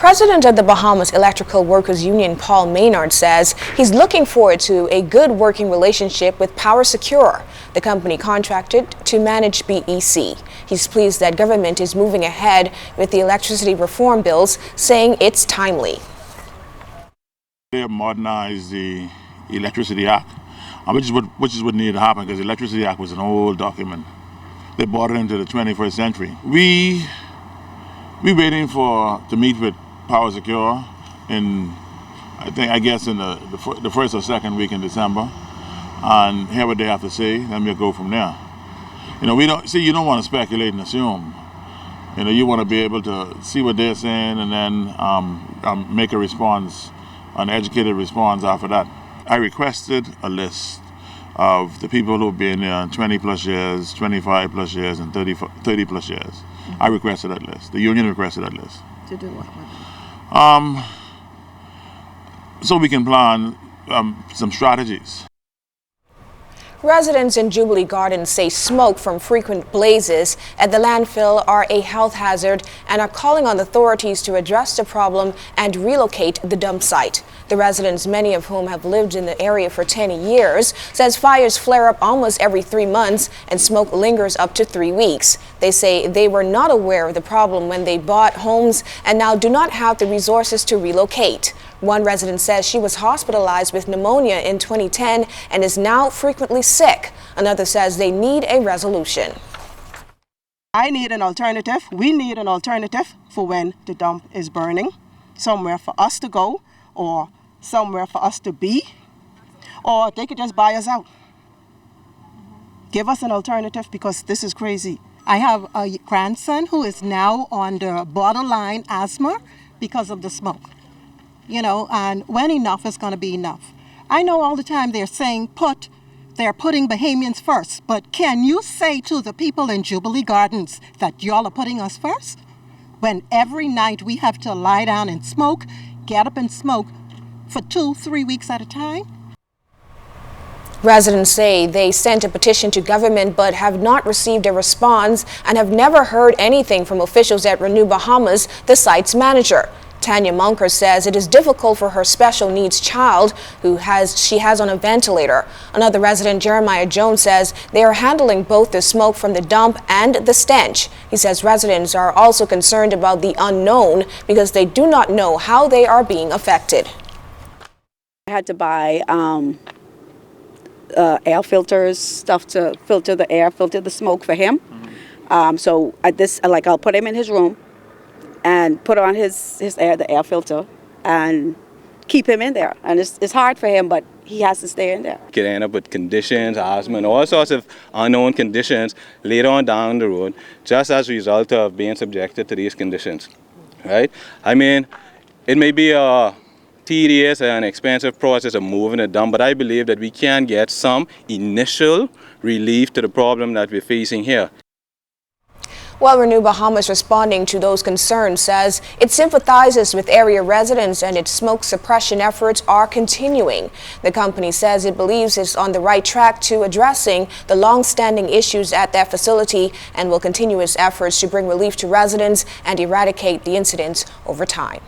President of the Bahamas Electrical Workers Union, Paul Maynard, says he's looking forward to a good working relationship with Power Secure, the company contracted to manage BEC. He's pleased that government is moving ahead with the electricity reform bills, saying it's timely. They have modernized the Electricity Act, which is what needed to happen, because the Electricity Act was an old document. They brought it into the 21st century. We're waiting to meet with Power Secure in, I guess in the first or second week in December, and hear what they have to say. Then we'll go from there. You know, you don't want to speculate and assume. You know, you want to be able to see what they're saying and then make a response, an educated response after that. I requested a list of the people who've been there 20 plus years, 25 plus years, and 30 plus years. Mm-hmm. I requested that list. The union requested that list. To do what? So we can plan some strategies. Residents in Jubilee Gardens say smoke from frequent blazes at the landfill are a health hazard and are calling on authorities to address the problem and relocate the dump site. The residents, many of whom have lived in the area for 10 years, says fires flare up almost every 3 months and smoke lingers up to 3 weeks. They say they were not aware of the problem when they bought homes and now do not have the resources to relocate. One resident says she was hospitalized with pneumonia in 2010 and is now frequently sick. Another says they need a resolution. I need an alternative. We need an alternative for when the dump is burning. Somewhere for us to go, or somewhere for us to be, or they could just buy us out. Give us an alternative, because this is crazy. I have a grandson who is now on the borderline asthma because of the smoke. You know, and when enough is going to be enough. I know all the time they're saying they're putting Bahamians first, but can you say to the people in Jubilee Gardens that y'all are putting us first? When every night we have to lie down and smoke, get up and smoke for 2-3 weeks at a time? Residents say they sent a petition to government but have not received a response and have never heard anything from officials at Renew Bahamas, the site's manager. Tanya Munker says it is difficult for her special needs child she has on a ventilator. Another resident, Jeremiah Jones, says they are handling both the smoke from the dump and the stench. He says residents are also concerned about the unknown because they do not know how they are being affected. I had to buy air filters, stuff to filter the air, filter the smoke for him. So I'll put him in his room and put on the air filter and keep him in there. And it's hard for him, but he has to stay in there. Could end up with conditions, asthma, and all sorts of unknown conditions later on down the road, just as a result of being subjected to these conditions, right? I mean, it may be a tedious and expensive process of moving the dump, but I believe that we can get some initial relief to the problem that we're facing here. Well, Renew Bahamas, responding to those concerns, says it sympathizes with area residents and its smoke suppression efforts are continuing. The company says it believes it's on the right track to addressing the long-standing issues at that facility and will continue its efforts to bring relief to residents and eradicate the incidents over time.